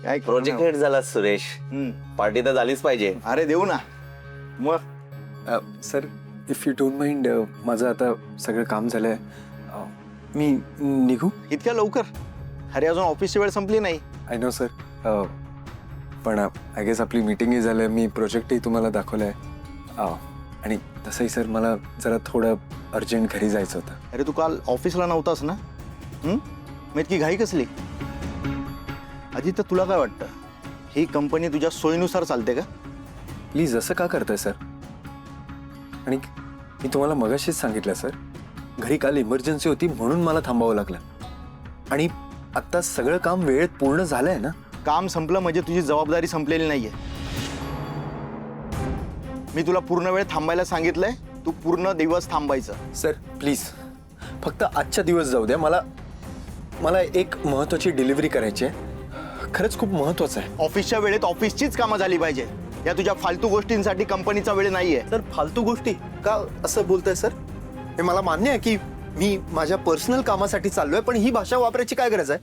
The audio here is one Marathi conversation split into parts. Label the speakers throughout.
Speaker 1: काय
Speaker 2: प्रोजेक्ट हेड झाला सुरेश. पार्टी तर झालीच पाहिजे.
Speaker 1: अरे देऊ ना. मग
Speaker 3: sir if you don't mind, माझं आता सगळं काम झालंय, मी निघू?
Speaker 1: इतक्या लवकर? अरे अजून ऑफिसची वेळ संपली नाही.
Speaker 3: आय नो सर, पण आय गेस आपली मीटिंगही झालं, मी प्रोजेक्टही तुम्हाला दाखवलं आहे, आणि तसंही सर मला जरा थोडं अर्जंट घरी जायचं होतं.
Speaker 1: अरे तू काल ऑफिसला नव्हतास ना? मग इतकी घाई कसली? आदित्य तुला काय वाटतं, ही कंपनी तुझ्या सोयीनुसार चालते का?
Speaker 3: प्लीज असं का करताय सर? आणि मी तुम्हाला मगाशीच सांगितलं सर, घरी काल इमर्जन्सी होती म्हणून मला थांबावं लागलं, आणि आत्ता सगळं काम वेळेत पूर्ण झालंय ना.
Speaker 1: काम संपलं म्हणजे तुझी जबाबदारी संपलेली नाहीये. मी तुला पूर्ण वेळ थांबायला सांगितलंय, तू पूर्ण दिवस थांबायचं.
Speaker 3: सर प्लीज फक्त आजच्या दिवस जाऊ द्या. मला एक महत्त्वाची डिलिव्हरी करायची आहे, खरंच खूप महत्त्वाचं आहे.
Speaker 1: ऑफिसच्या वेळेत ऑफिसचीच कामं झाली पाहिजे. या तुझ्या फालतू गोष्टींसाठी कंपनीचा वेळ नाहीये.
Speaker 3: सर फालतू गोष्टी का असं बोलताय सर? हे मला मान्य आहे की मी माझ्या पर्सनल कामासाठी चाललोय, पण ही भाषा वापरायची काय गरज आहे?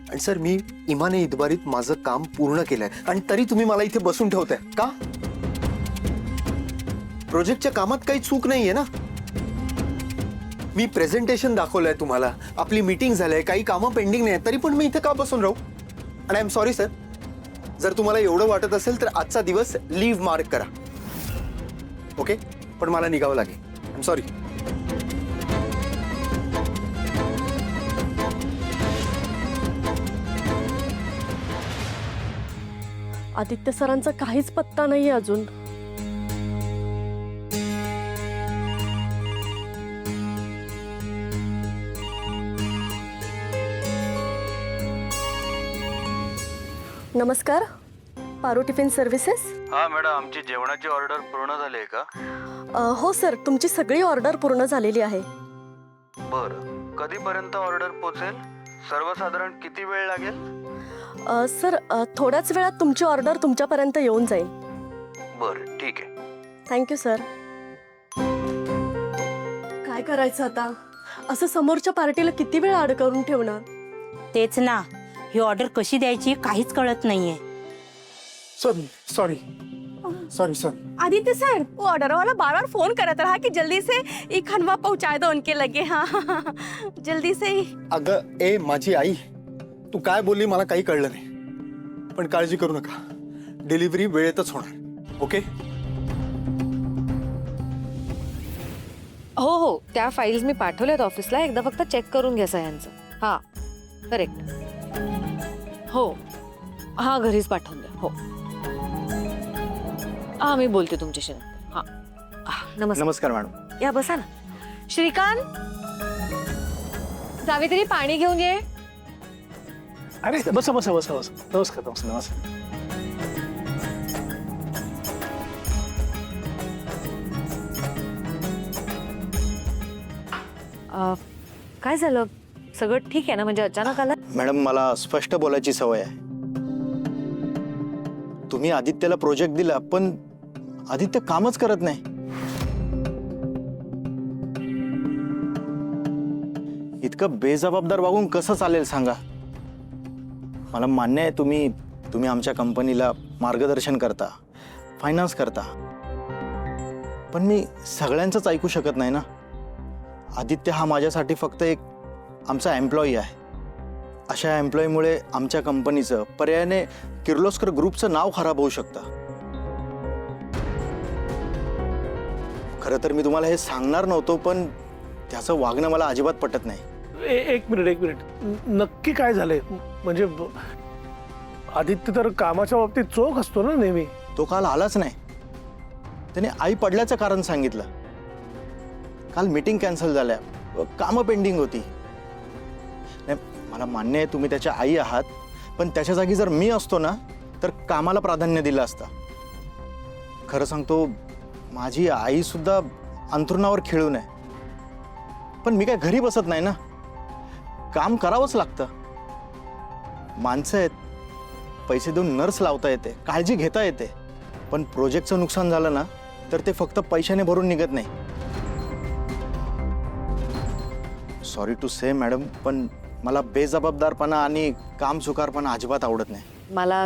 Speaker 3: आणि सर मी इमाने इतबारीत माझं काम पूर्ण केलंय, आणि तरी तुम्ही मला इथे बसून ठेवताय का? प्रोजेक्टच्या कामात काही चूक नाहीये ना. मी प्रेझेंटेशन दाखवलंय तुम्हाला, आपली मीटिंग झालंय, काही कामं पेंडिंग नाही, तरी पण मी इथे का बसून राहू? आणि आय एम सॉरी सर, जर तुम्हाला एवढं वाटत असेल तर आजचा दिवस लीव्ह मार्क करा, ओके? पण मला निघावं लागेल. I am sorry.
Speaker 4: आदित्य सरांचा काहीच पत्ता नाहीये अजून. नमस्कार, पारू टिफिन सर्व्हिसेस.
Speaker 5: हा मॅडम, आमची जेवणाची ऑर्डर पूर्ण झाली आहे का?
Speaker 4: हो सर, तुमची सगळी ऑर्डर पूर्ण झालेली आहे.
Speaker 5: बरं, कधीपर्यंत ऑर्डर पोचेल? सर्वसाधारण किती वेळ लागेल?
Speaker 4: सर थोड्याच वेळात तुमची ऑर्डर तुमच्यापर्यंत येऊन जाईल.
Speaker 5: बरं ठीक आहे.
Speaker 4: Thank you sir. काय करायचं आता? असं समोरच्या पार्टीला किती वेळ आड करून ठेवणार?
Speaker 6: तेच ना, ही ऑर्डर कशी द्यायची काहीच कळत नाहीये.
Speaker 3: सॉरी.
Speaker 7: आदित्य सर, वो ऑर्डर वाला बार बार फोन करत रहा कि जल्दी से ये खनवा पहुंचा दो उनके लगे. हाँ जल्दी से.
Speaker 3: अगं ए माझी आई, तू काय बोलली मला काही कळलं नाही, पण काळजी करू नका, डिलिव्हरी वेळेतच होणार, ओके?
Speaker 8: हो हो, त्या फाईल्स मी पाठवल्यात ऑफिसला, एकदा फक्त चेक करून घ्या सह्यांचं. हां करेक्ट. हो हां, घरीच पाठवून द्या. हो हां, मी बोलते तुमच्याशी नंतर. हां नमस्कार.
Speaker 1: नमस्कार मॅडम.
Speaker 8: या बसा ना. श्रीकांत, जावेत्री पाणी घेऊन ये.
Speaker 9: अरे बसा बसा बसा बसा. नमस्कार नमस्कार नमस्कार.
Speaker 8: काय झालं? सगळं ठीक आहे ना? म्हणजे अचानक आलं?
Speaker 1: मॅडम मला स्पष्ट बोलायची सवय आहे. तुम्ही आदित्यला प्रोजेक्ट दिला, पण आदित्य कामच करत नाही. इतकं बेजबाबदार वागून कसं चालेल सांगा? मला मान्य आहे तुम्ही आमच्या कंपनीला मार्गदर्शन करता, फायनान्स करता, पण मी सगळ्यांचंच ऐकू शकत नाही ना. आदित्य हा माझ्यासाठी फक्त एक आमचा एम्प्लॉई आहे. अशा एम्प्लॉईमुळे आमच्या कंपनीचं, पर्यायाने किर्लोस्कर ग्रुपचं नाव खराब होऊ शकतं. खरं तर मी तुम्हाला हे सांगणार नव्हतो, पण त्याचं वागणं मला अजिबात पटत नाही.
Speaker 9: एक मिनिट. नक्की काय झालंय? म्हणजे आदित्य तर कामाच्या बाबतीत चोख असतो ना नेहमी.
Speaker 1: तो काल आलाच नाही. त्याने आई पडल्याचं कारण सांगितलं. काल मीटिंग कॅन्सल झाल्या, कामं पेंडिंग होती. नाही, मला मान्य आहे तुम्ही त्याच्या आई आहात, पण त्याच्या जागी जर मी असतो ना तर कामाला प्राधान्य दिलं असतं. खरं सांगतो, माझी आई सुद्धा अंथरुणावर खेळून आहे, पण मी काय घरी बसत नाही ना. काम करावंच लागतं. माणसं आहेत, पैसे देऊन नर्स लावता येते, काळजी घेता येते, पण प्रोजेक्टचं नुकसान झालं ना तर ते फक्त पैशाने भरून निघत नाही. सॉरी टू से मॅडम, पण मला बेजबाबदारपणा आणि काम चुकारपणा अजिबात आवडत नाही.
Speaker 8: मला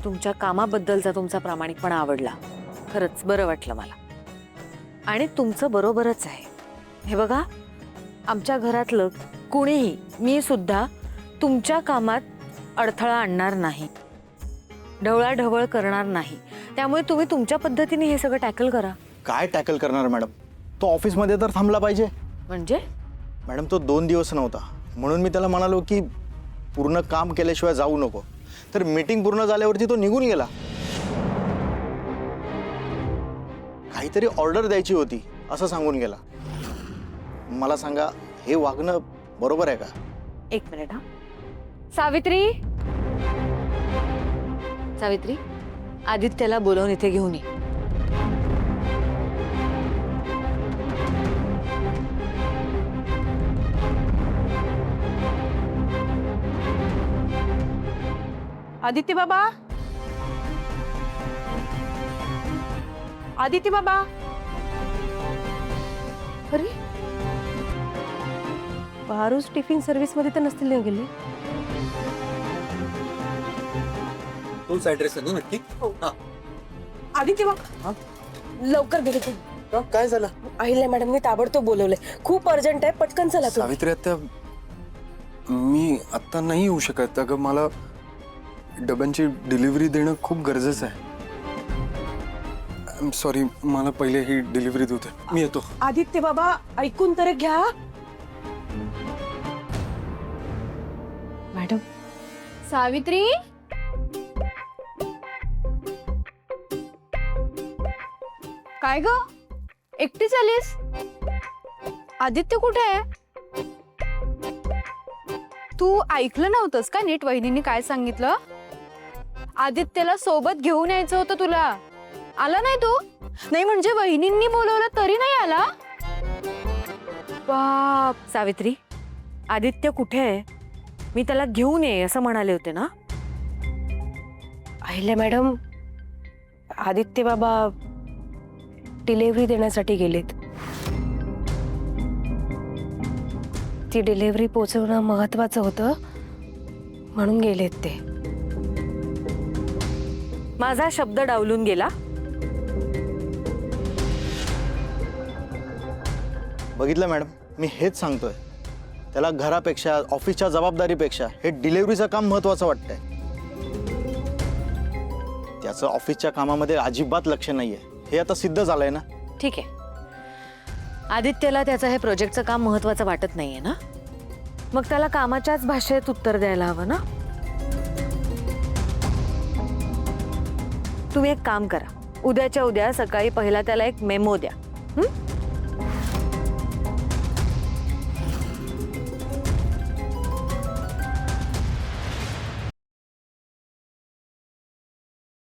Speaker 8: तुमच्या कामाबद्दलचा तुमचा प्रामाणिकपणा आवडला. खरंच बरं वाटलं मला. आणि तुमचं बरोबरच आहे. हे बघा, आमच्या घरातलं कुणीही, मी सुद्धा तुमच्या कामात अडथळा आणणार नाही, ढवळाढवळ करणार नाही. त्यामुळे तुम्ही तुमच्या पद्धतीने हे सगळं टॅकल करा.
Speaker 1: काय टॅकल करणार मॅडम? तो ऑफिसमध्ये तर थांबला पाहिजे.
Speaker 8: म्हणजे
Speaker 1: मॅडम तो 2 दिवस नव्हता, म्हणून मी त्याला म्हणालो की पूर्ण काम केल्याशिवाय जाऊ नको. तर मीटिंग पूर्ण झाल्यावरती तो निघून गेला. काहीतरी ऑर्डर द्यायची होती असं सांगून गेला. मला सांगा, हे वागणं बरोबर आहे का?
Speaker 8: एक मिनिट हा. सावित्री, सावित्री, आदित्यला बोलवून इथे घेऊन ये.
Speaker 7: आदित्य बाबा, आदित्य बाबा. अरे, पारूस टिफिन सर्व्हिस मध्ये तर नसतील ना गेले.
Speaker 3: तोच ऍड्रेस आहे ना नक्की?
Speaker 7: आदित्य बाबा, लवकर गेले तुम्ही.
Speaker 3: काय झालं?
Speaker 4: अहिल्या मॅडमनी ताबडतोब बोलवलंय. खूप अर्जंट आहे, पटकन चला तुम्ही.
Speaker 3: सावित्री आता मी आता नाही येऊ शकत. अगं मला डब्यांची डिलिव्हरी देणं खूप गरजेचं आहे. आय एम सॉरी, मला पहिले ही डिलिव्हरी देऊ दे. मी येतो.
Speaker 4: आदित्य बाबा, ऐकून तर घ्या.
Speaker 7: मॅडम. सावित्री, काय ग, एकटीच आलीस? आदित्य कुठे आहे? तू ऐकलं नव्हतंस का नीट वहिनींनी काय सांगितलं? आदित्यला सोबत घेऊन यायचं होतं तुला. आला नाही तू? नाही म्हणजे वहिनींनी बोलवलं तरी नाही आला?
Speaker 8: बाप. सावित्री, आदित्य कुठे आहे? मी त्याला घेऊन ये असं म्हणाले होते ना?
Speaker 4: अहिल्या मॅडम, आदित्य बाबा डिलिव्हरी देण्यासाठी गेलेत. ती डिलिव्हरी पोहोचवणं महत्वाचं होतं म्हणून गेलेत ते.
Speaker 8: माझा शब्द डावलून गेला.
Speaker 1: बघितलं मॅडम, मी हेच सांगतोय. त्याला घरापेक्षा, ऑफिसच्या जबाबदारीपेक्षा हे डिलिव्हरीचं काम महत्वाचं वाटतंय. त्याचं ऑफिसच्या कामामध्ये अजिबात लक्ष नाहीये, हे आता सिद्ध झालंय ना.
Speaker 8: ठीक आहे, आदित्यला त्याचं हे प्रोजेक्टचं काम महत्वाचं वाटत नाहीये ना? मग त्याला कामाच्याच भाषेत उत्तर द्यायला हवं ना? तुम्ही एक काम करा, उद्याच्या उद्या सकाळी पहिला त्याला एक मेमो द्या.